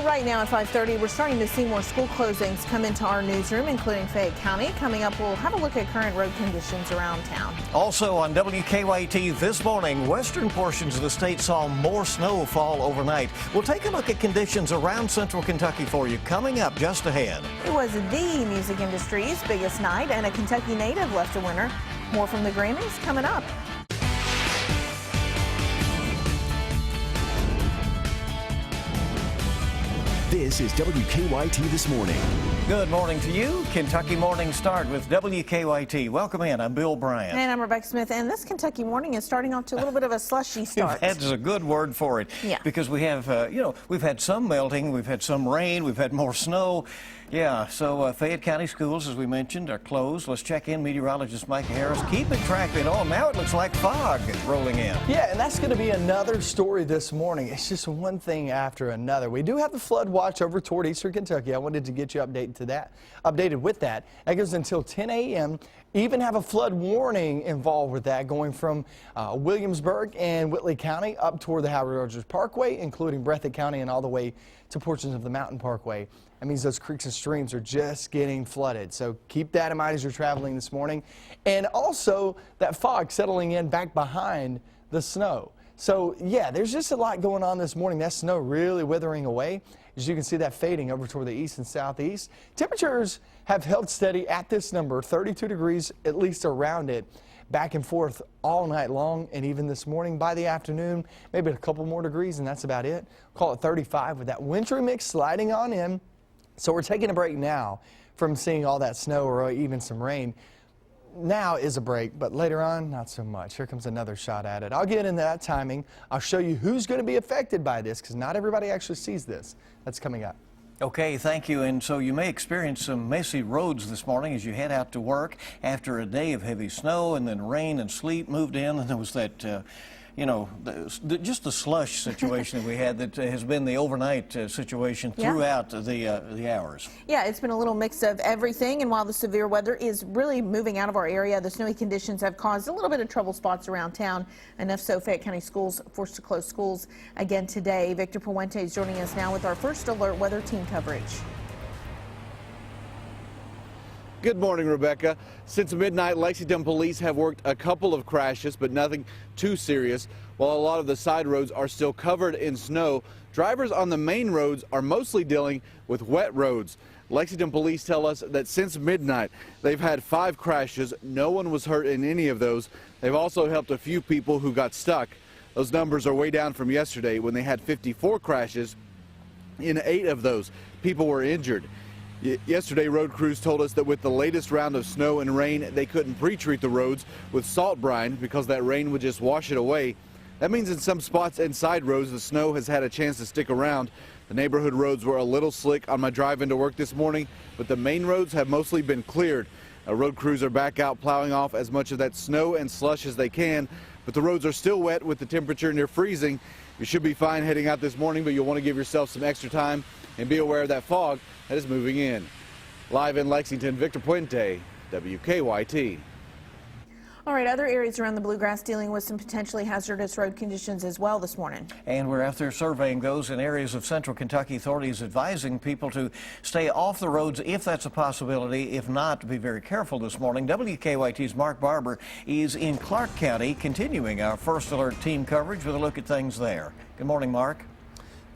Right now at 5:30, we're starting to see more school closings come into our newsroom, including Fayette County. Coming up, we'll have a look at current road conditions around town. Also on WKYT this morning, western portions of the state saw more snow fall overnight. We'll take a look at conditions around central Kentucky for you coming up just ahead. It was the music industry's biggest night, and a Kentucky native left a winner. More from the Grammys coming up. This is WKYT This Morning. Good morning to you. Kentucky Morning Start with WKYT. Welcome in. I'm Bill Bryant. And I'm Rebecca Smith. And this Kentucky morning is starting off to a little bit of a slushy start. That's a good word for it. Yeah. Because we have, we've had some melting, we've had some rain, we've had more snow. Yeah, so Fayette County schools, as we mentioned, are closed. Let's check in meteorologist Mike Harris. Keeping track of it all. Now it looks like fog rolling in. Yeah, and that's going to be another story this morning. It's just one thing after another. We do have the flood watch over toward eastern Kentucky. I wanted to get you updated with that. That goes until 10 a.m. Even have a flood warning involved with that, going from Williamsburg and Whitley County up toward the Howard Rogers Parkway, including Breathitt County and all the way to portions of the Mountain Parkway. That means those creeks and streams are just getting flooded. So keep that in mind as you're traveling this morning. And also that fog settling in back behind the snow. So yeah, there's just a lot going on this morning. That snow really withering away. As you can see that fading over toward the east and southeast. Temperatures have held steady at this number, 32 degrees at least around it, back and forth all night long, and even this morning by the afternoon, maybe a couple more degrees, and that's about it. Call it 35 with that wintry mix sliding on in. So we're taking a break now from seeing all that snow or even some rain. Now is a break, but later on, not so much. Here comes another shot at it. I'll get into that timing. I'll show you who's going to be affected by this, because not everybody actually sees this. That's coming up. Okay, thank you. And so you may experience some messy roads this morning as you head out to work after a day of heavy snow, and then rain and sleet moved in, and there was that just the slush situation that we had that has been the overnight situation throughout the hours. Yeah, it's been a little mix of everything, and while the severe weather is really moving out of our area, the snowy conditions have caused a little bit of trouble spots around town. Enough so Fayette County schools forced to close schools again today. Victor Puente is joining us now with our first alert weather team coverage. Good morning, Rebecca. Since midnight, Lexington police have worked a couple of crashes, but nothing too serious. While a lot of the side roads are still covered in snow, drivers on the main roads are mostly dealing with wet roads. Lexington police tell us that since midnight, they've had 5 crashes. No one was hurt in any of those. They've also helped a few people who got stuck. Those numbers are way down from yesterday when they had 54 crashes. In 8 of those, people were injured. Yesterday, road crews told us that with the latest round of snow and rain, they couldn't pre-treat the roads with salt brine because that rain would just wash it away. That means in some spots and side roads, the snow has had a chance to stick around. The neighborhood roads were a little slick on my drive into work this morning, but the main roads have mostly been cleared. Road crews are back out plowing off as much of that snow and slush as they can, but the roads are still wet with the temperature near freezing. You should be fine heading out this morning, but you'll want to give yourself some extra time and be aware of that fog that is moving in. Live in Lexington, Victor Puente, WKYT. All right, other areas around the Bluegrass dealing with some potentially hazardous road conditions as well this morning. And we're out there surveying those in areas of central Kentucky. Authorities advising people to stay off the roads if that's a possibility. If not, to be very careful this morning. WKYT's Mark Barber is in Clark County, continuing our first alert team coverage with a look at things there. Good morning, Mark.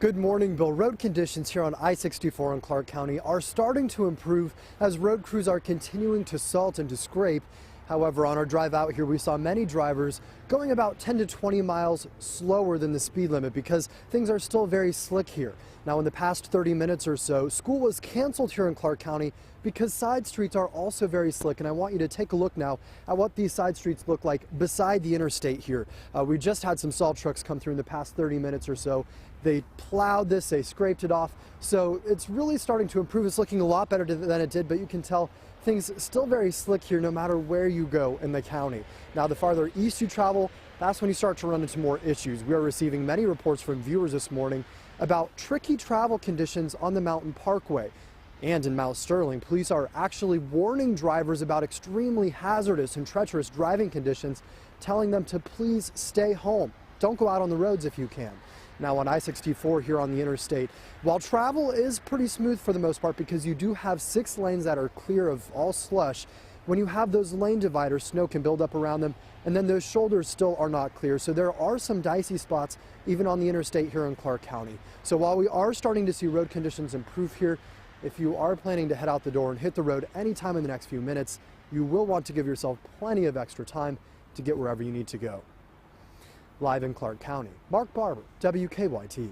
Good morning, Bill. Road conditions here on I-64 in Clark County are starting to improve as road crews are continuing to salt and to scrape. However, on our drive out here, we saw many drivers going about 10 to 20 miles slower than the speed limit because things are still very slick here. Now, in the past 30 minutes or so, school was canceled here in Clark County because side streets are also very slick. And I want you to take a look now at what these side streets look like beside the interstate here. We just had some salt trucks come through in the past 30 minutes or so. They plowed this, they scraped it off. So it's really starting to improve. It's looking a lot better than it did, but you can tell things still very slick here no matter where you go in the county. Now, the farther east you travel, that's when you start to run into more issues. We are receiving many reports from viewers this morning about tricky travel conditions on the Mountain Parkway. And in Mount Sterling, police are actually warning drivers about extremely hazardous and treacherous driving conditions, telling them to please stay home. Don't go out on the roads if you can. Now on I-64 here on the interstate, while travel is pretty smooth for the most part because you do have 6 lanes that are clear of all slush, when you have those lane dividers, snow can build up around them, and then those shoulders still are not clear. So there are some dicey spots even on the interstate here in Clark County. So while we are starting to see road conditions improve here, if you are planning to head out the door and hit the road anytime in the next few minutes, you will want to give yourself plenty of extra time to get wherever you need to go. Live in Clark County, Mark Barber, WKYT.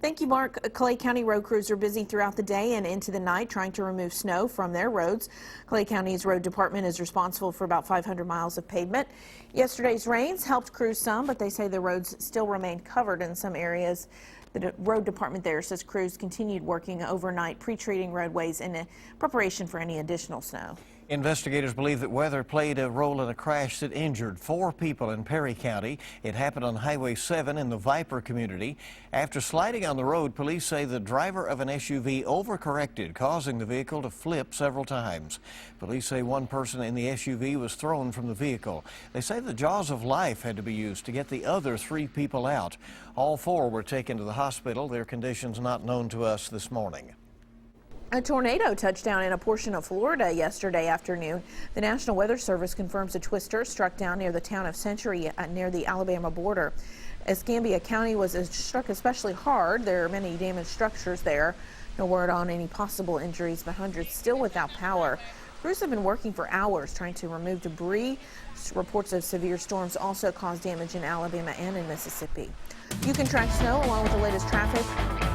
Thank you, Mark. Clay County road crews are busy throughout the day and into the night trying to remove snow from their roads. Clay County's road department is responsible for about 500 miles of pavement. Yesterday's rains helped crews some, but they say the roads still remain covered in some areas. The road department there says crews continued working overnight, pre-treating roadways in preparation for any additional snow. Investigators believe that weather played a role in a crash that injured 4 people in Perry County. It happened on Highway 7 in the Viper community. After sliding on the road, police say the driver of an SUV overcorrected, causing the vehicle to flip several times. Police say one person in the SUV was thrown from the vehicle. They say the jaws of life had to be used to get the other 3 people out. All 4 were taken to the hospital. Their conditions not known to us this morning. A tornado touched down in a portion of Florida yesterday afternoon. The National Weather Service confirms a twister struck down near the town of Century near the Alabama border. Escambia County was struck especially hard. There are many damaged structures there. No word on any possible injuries, but hundreds still without power. Crews have been working for hours trying to remove debris. Reports of severe storms also caused damage in Alabama and in Mississippi. You can track snow along with the latest traffic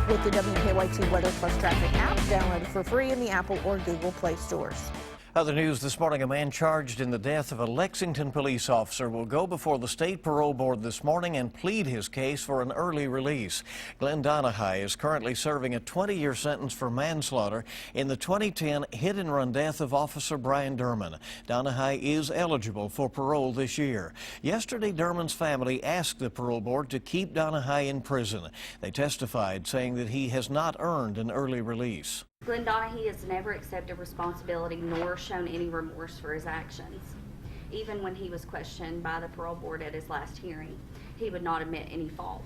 with the WKYT Weather Plus Traffic app. Download it for free in the Apple or Google Play stores. Other news this morning, a man charged in the death of a Lexington police officer will go before the state parole board this morning and plead his case for an early release. Glenn Donahue is currently serving a 20-year sentence for manslaughter in the 2010 hit-and-run death of Officer Brian Derman. Donahue is eligible for parole this year. Yesterday, Derman's family asked the parole board to keep Donahue in prison. They testified, saying that he has not earned an early release. Glenn Donahue has never accepted responsibility nor shown any remorse for his actions. Even when he was questioned by the parole board at his last hearing, he would not admit any fault.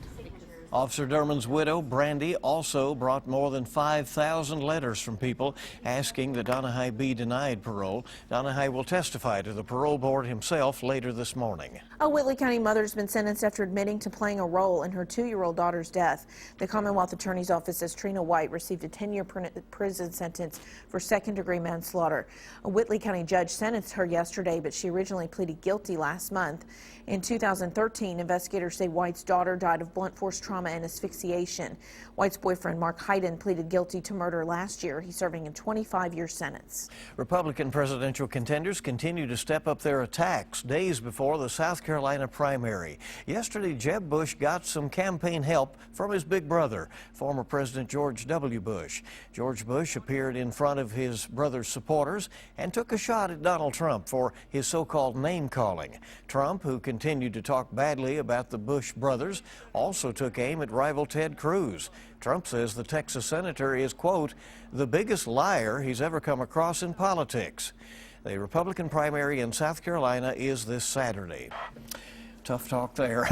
Officer Derman's widow, Brandy, also brought more than 5,000 letters from people asking that Donahue be denied parole. Donahue will testify to the parole board himself later this morning. A Whitley County mother has been sentenced after admitting to playing a role in her 2-year-old daughter's death. The Commonwealth Attorney's Office says Trina White received a 10-year prison sentence for second-degree manslaughter. A Whitley County judge sentenced her yesterday, but she originally pleaded guilty last month. In 2013, investigators say White's daughter died of blunt force trauma and asphyxiation. White's boyfriend, Mark Hayden, pleaded guilty to murder last year. He's serving a 25-year sentence. Republican presidential contenders continue to step up their attacks days before the South Carolina primary. Yesterday, Jeb Bush got some campaign help from his big brother, former President George W. Bush. George Bush appeared in front of his brother's supporters and took a shot at Donald Trump for his so-called name-calling. Trump, who continued to talk badly about the Bush brothers, also took aim at rival Ted Cruz. Trump says the Texas senator is, quote, the biggest liar he's ever come across in politics. The Republican primary in South Carolina is this Saturday. Tough talk there.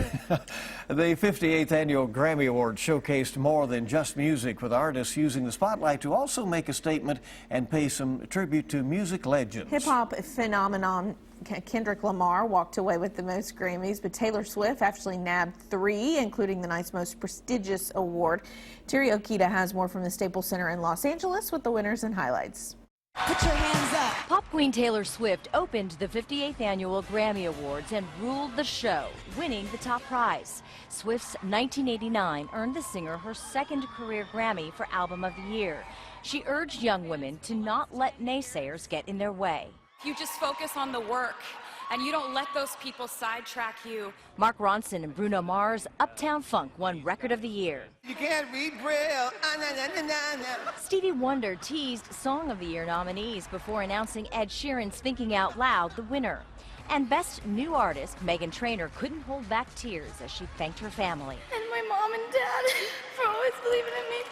The 58th Annual Grammy Awards showcased more than just music, with artists using the spotlight to also make a statement and pay some tribute to music legends. Hip-hop phenomenon Kendrick Lamar walked away with the most Grammys, but Taylor Swift actually nabbed 3, including the night's most prestigious award. Terry Okita has more from the Staples Center in Los Angeles with the winners and highlights. Put your hands up. Pop queen Taylor Swift opened the 58th Annual Grammy Awards and ruled the show, winning the top prize. Swift's 1989 earned the singer her second career Grammy for Album of the Year. She urged young women to not let naysayers get in their way. You just focus on the work, and you don't let those people sidetrack you. Mark Ronson and Bruno Mars' Uptown Funk won Record of the Year. You can't read Braille. Stevie Wonder teased Song of the Year nominees before announcing Ed Sheeran's Thinking Out Loud the winner. And Best New Artist, Meghan Trainor, couldn't hold back tears as she thanked her family. And my mom and dad for always believing in me.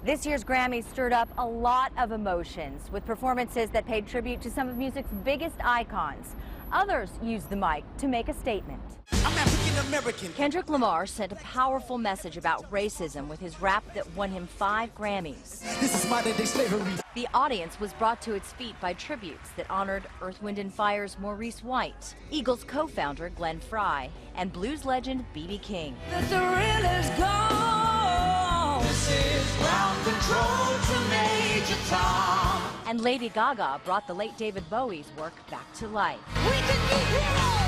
This year's Grammys stirred up a lot of emotions with performances that paid tribute to some of music's biggest icons. Others used the mic to make a statement. I'm African American. Kendrick Lamar sent a powerful message about racism with his rap that won him 5 Grammys. This is modern day slavery. The audience was brought to its feet by tributes that honored Earth, Wind & Fire's Maurice White, Eagles co-founder Glenn Frey, and blues legend B.B. King. The thrill is gone. This is ground control to Major Tom. And Lady Gaga brought the late David Bowie's work back to life. We can be heroes.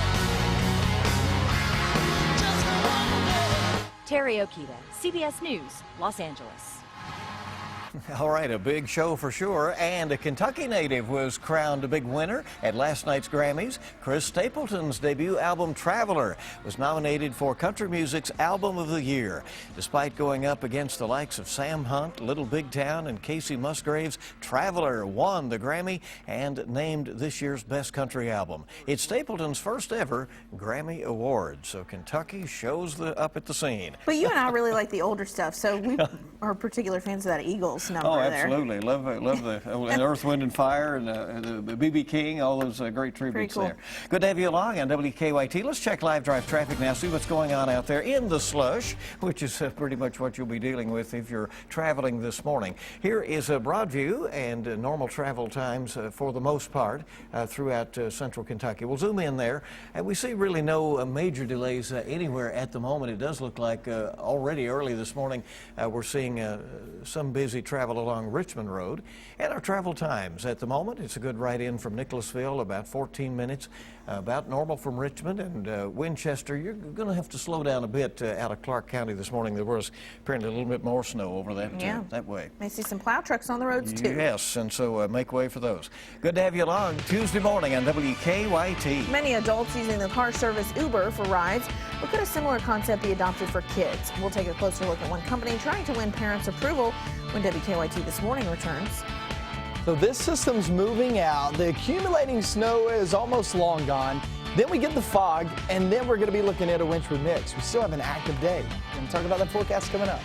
Just one day. Terry Okita, CBS News, Los Angeles. All right, a big show for sure, and a Kentucky native was crowned a big winner at last night's Grammys. Chris Stapleton's debut album, Traveler, was nominated for Country Music's Album of the Year. Despite going up against the likes of Sam Hunt, Little Big Town, and Casey Musgraves, Traveler won the Grammy and named this year's Best Country Album. It's Stapleton's first ever Grammy Award, so Kentucky shows up at the scene. But you and I really like the older stuff, so we are particular fans of that Eagles number Oh, there. absolutely. Love the Earth, Wind, and Fire and the B.B. King, all those great tributes cool. there. Good to have you along on WKYT. Let's check live drive traffic now, see what's going on out there in the slush, which is pretty much what you'll be dealing with if you're traveling this morning. Here is a broad view and normal travel times for the most part throughout central Kentucky. We'll zoom in there, and we see really no major delays anywhere at the moment. It does look like already early this morning we're seeing some busy travel along Richmond Road. And our travel times at the moment, it's a good ride in from Nicholasville, about 14 minutes, about normal from Richmond and Winchester. You're going to have to slow down a bit out of Clark County this morning. There was apparently a little bit more snow over that way. May see some plow trucks on the roads too. Yes, and so make way for those. Good to have you along Tuesday morning on WKYT. Many adults using the car service Uber for rides. Look at a similar concept be adopted for kids. We'll take a closer look at one company trying to win parents' approval when WKYT This Morning returns. So this system's moving out. The accumulating snow is almost long gone. Then we get the fog, and then we're going to be looking at a wintry mix. We still have an active day. We're going to talk about that forecast coming up.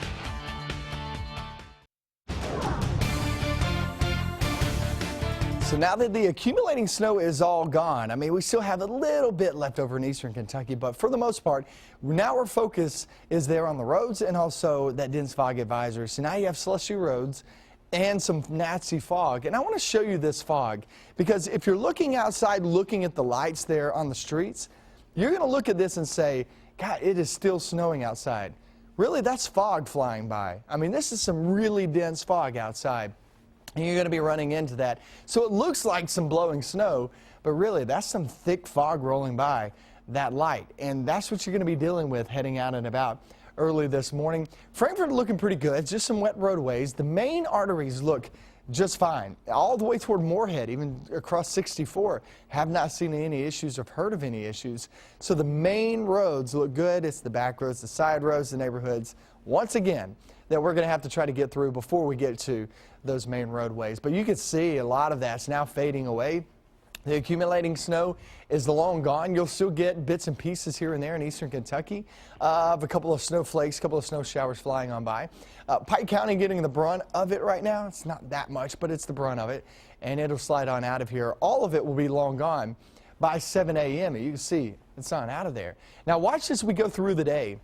So now that the accumulating snow is all gone, I mean, we still have a little bit left over in eastern Kentucky, but for the most part, now our focus is there on the roads and also that dense fog advisory. So now you have slushy roads and some nasty fog. And I want to show you this fog because if you're looking outside, looking at the lights there on the streets, you're going to look at this and say, God, it is still snowing outside. Really, that's fog flying by. I mean, this is some really dense fog outside. And you're going to be running into that. So it looks like some blowing snow, but really that's some thick fog rolling by that light. And that's what you're going to be dealing with heading out and about early this morning. Frankfort looking pretty good, just some wet roadways. The main arteries look just fine. All the way toward Moorhead, even across 64, have not seen any issues or heard of any issues. So the main roads look good. It's the back roads, the side roads, the neighborhoods, once again, that we're going to have to try to get through before we get to those main roadways. But you can see a lot of that's now fading away. The accumulating snow is long gone. You'll still get bits and pieces here and there in eastern Kentucky of a couple of snowflakes, a couple of snow showers flying on by. Pike County getting the brunt of it right now. It's not that much, but it's the brunt of it, and it'll slide on out of here. All of it will be long gone by 7 a.m. You can see it's on out of there. Now watch as we go through the day.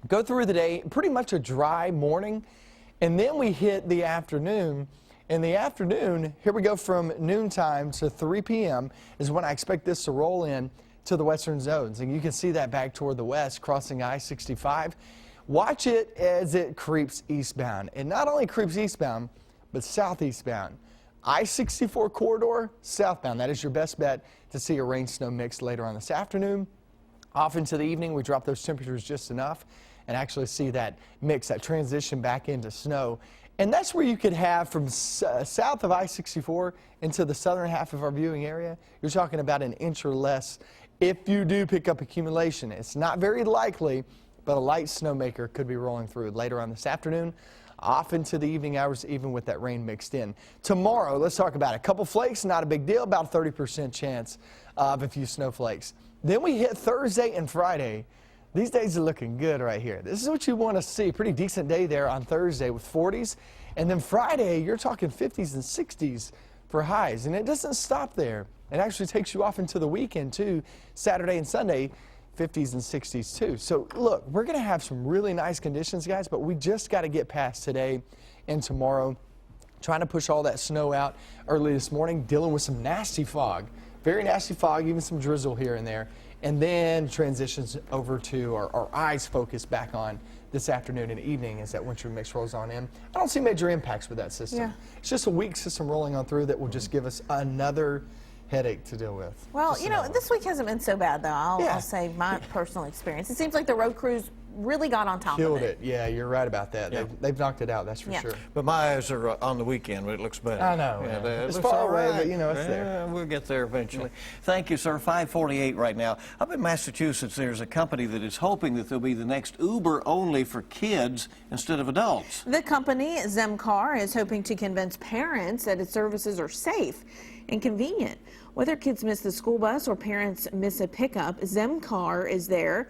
Go through the day, pretty much a dry morning, and then we hit the afternoon. In the afternoon, here we go from noontime to 3 p.m. is when I expect this to roll in to the western zones. And you can see that back toward the west, crossing I-65. Watch it as it creeps eastbound. It not only creeps eastbound, but southeastbound. I-64 corridor, southbound. That is your best bet to see a rain-snow mix later on this afternoon. Off into the evening, we drop those temperatures just enough and actually see that mix, that transition back into snow. And that's where you could have from south of I-64 into the southern half of our viewing area. You're talking about an inch or less if you do pick up accumulation. It's not very likely, but a light snowmaker could be rolling through later on this afternoon, off into the evening hours, even with that rain mixed in. Tomorrow, let's talk about it. A couple flakes, not a big deal, about 30% chance of a few snowflakes. Then we hit Thursday and Friday. These days are looking good right here. This is what you want to see. Pretty decent day there on Thursday with 40s. And then Friday, you're talking 50s and 60s for highs. And it doesn't stop there. It actually takes you off into the weekend, too. Saturday and Sunday, 50s and 60s too. So look, we're going to have some really nice conditions, guys, but we just got to get past today and tomorrow. Trying to push all that snow out early this morning, dealing with some nasty fog. Very nasty fog, even some drizzle here and there. And then transitions over to our eyes focus back on this afternoon and evening as that winter mix rolls on in. I don't see major impacts with that system. Yeah. It's just a weak system rolling on through that will just give us another headache to deal with. Well, Just you know, another this week hasn't been so bad, though. I'll Yeah. say my personal experience. It seems like the road crews really got on top Killed of it. Yeah, you're right about that. Yeah. They've knocked it out, that's for Yeah. sure. But my eyes are on the weekend, but it looks better. I know, Yeah, yeah. it It's looks far all away, right. but, you know, it's Yeah, there. We'll get there eventually. Thank you, sir. 5:48 right now. Up in Massachusetts, there's a company that is hoping that there'll be the next Uber only for kids instead of adults. The company, Zemcar, is hoping to convince parents that its services are safe and convenient. Whether kids miss the school bus or parents miss a pickup, Zemcar is there.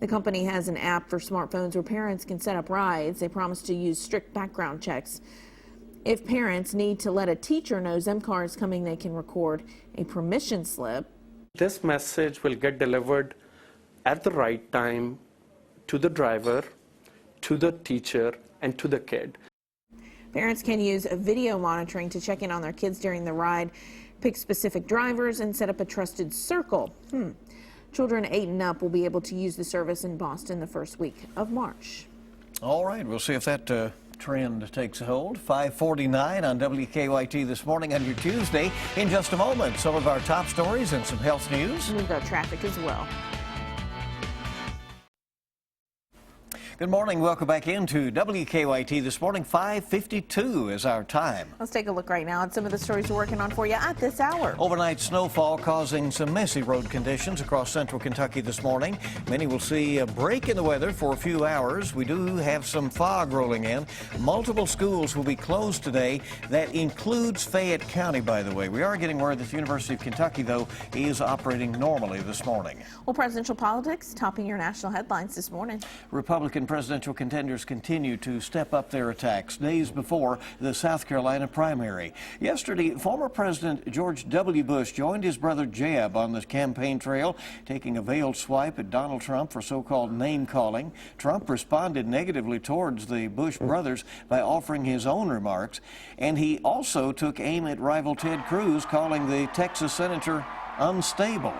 The company has an app for smartphones where parents can set up rides. They promise to use strict background checks. If parents need to let a teacher know Zemcar is coming, they can record a permission slip. This message will get delivered at the right time to the driver, to the teacher, and to the kid. Parents can use video monitoring to check in on their kids during the ride, pick specific drivers, and set up a trusted circle. Children 8 and up will be able to use the service in Boston the first week of March. All right, we'll see if that trend takes hold. 5:49 on WKYT this morning on your Tuesday. In just a moment, some of our top stories and some health news. And we've got traffic as well. Good morning. Welcome back into WKYT this morning. 5:52 is our time. Let's take a look right now at some of the stories we're working on for you at this hour. Overnight snowfall causing some messy road conditions across central Kentucky this morning. Many will see a break in the weather for a few hours. We do have some fog rolling in. Multiple schools will be closed today. That includes Fayette County, by the way. We are getting word that the University of Kentucky, though, is operating normally this morning. Well, presidential politics topping your national headlines this morning. Republican presidential contenders continue to step up their attacks days before the South Carolina primary. Yesterday, former President George W. Bush joined his brother Jeb on the campaign trail, taking a veiled swipe at Donald Trump for so-called name-calling. Trump responded negatively towards the Bush brothers by offering his own remarks, and he also took aim at rival Ted Cruz, calling the Texas senator unstable.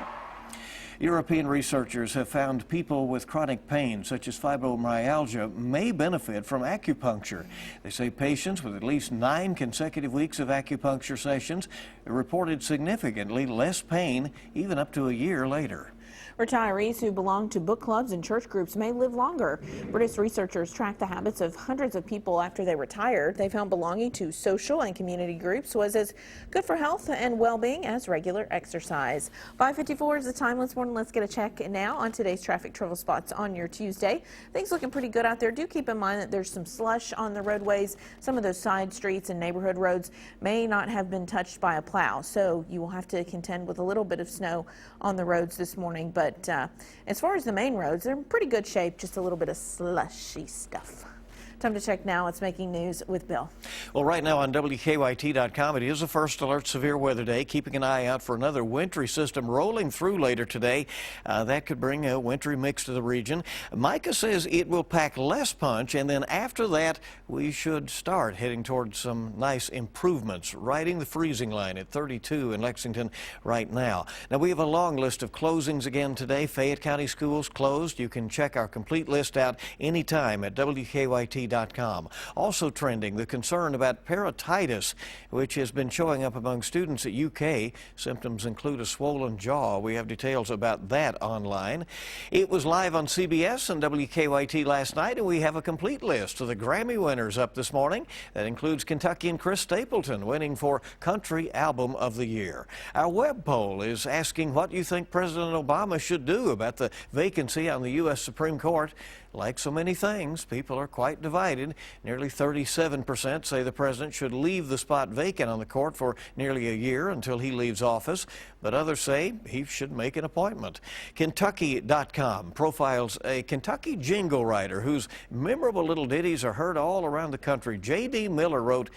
European researchers have found people with chronic pain, such as fibromyalgia, may benefit from acupuncture. They say patients with at least 9 consecutive weeks of acupuncture sessions reported significantly less pain, even up to a year later. Retirees who belong to book clubs and church groups may live longer. British researchers tracked the habits of hundreds of people after they retired. They found belonging to social and community groups was as good for health and well-being as regular exercise. 5:54 is the time this morning. Let's get a check now on today's traffic trouble spots on your Tuesday. Things looking pretty good out there. Do keep in mind that there's some slush on the roadways. Some of those side streets and neighborhood roads may not have been touched by a plow, so you will have to contend with a little bit of snow on the roads this morning. But as far as the main roads, they're in pretty good shape, just a little bit of slushy stuff. Time to check now what's making news with Bill. Well, right now on WKYT.com, it is a first alert severe weather day, keeping an eye out for another wintry system rolling through later today. That could bring a wintry mix to the region. Micah says it will pack less punch, and then after that, we should start heading towards some nice improvements, riding the freezing line at 32 in Lexington right now. Now, we have a long list of closings again today. Fayette County schools closed. You can check our complete list out anytime at WKYT.com. Also trending, the concern about parotitis, which has been showing up among students at UK. Symptoms include a swollen jaw. We have details about that online. It was live on CBS and WKYT last night, and we have a complete list of the Grammy winners up this morning. That includes Kentuckian Chris Stapleton winning for Country Album of the Year. Our web poll is asking what you think President Obama should do about the vacancy on the U.S. Supreme Court. Like so many things, people are quite divided. Nearly 37% say the president should leave the spot vacant on the court for nearly a year until he leaves office, but others say he should make an appointment. Kentucky.com profiles a Kentucky jingle writer whose memorable little ditties are heard all around the country. J.D. Miller wrote,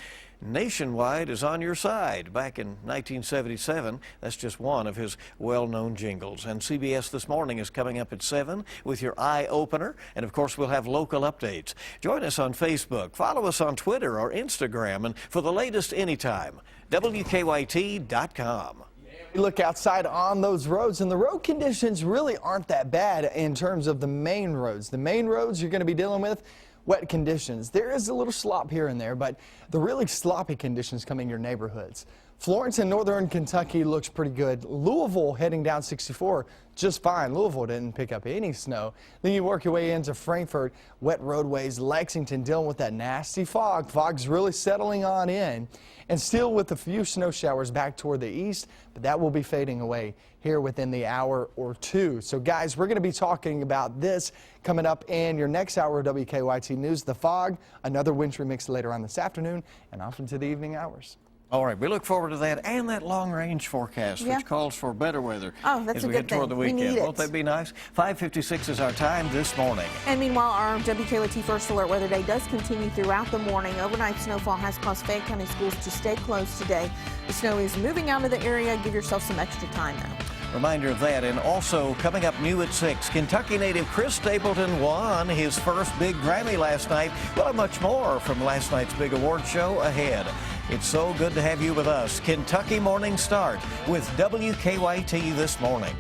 Nationwide is on your side. Back in 1977, that's just one of his well-known jingles. And CBS This Morning is coming up at 7 with your eye opener. And of course, we'll have local updates. Join us on Facebook, follow us on Twitter or Instagram, and for the latest anytime, WKYT.com. You look outside on those roads, and the road conditions really aren't that bad in terms of the main roads. The main roads you're going to be dealing with wet conditions. There is a little slop here and there, but the really sloppy conditions come in your neighborhoods. Florence in northern Kentucky looks pretty good. Louisville heading down 64 just fine. Louisville didn't pick up any snow. Then you work your way into Frankfort, wet roadways. Lexington dealing with that nasty fog. Fog's really settling on in, and still with a few snow showers back toward the east, but that will be fading away here within the hour or two. So guys, we're going to be talking about this coming up in your next hour of WKYT News. The fog, another wintry mix later on this afternoon and off into the evening hours. All right, we look forward to that and that long-range forecast, which calls for better weather as we head toward the weekend. Won't that be nice? 5:56 is our time this morning. And meanwhile, our WKYT First Alert Weather Day does continue throughout the morning. Overnight snowfall has caused Fayette County schools to stay closed today. The snow is moving out of the area. Give yourself some extra time, though. Reminder of that, and also coming up new at 6, Kentucky native Chris Stapleton won his first big Grammy last night. We'll have much more from last night's big award show ahead. It's so good to have you with us. Kentucky Morning Start with WKYT This Morning.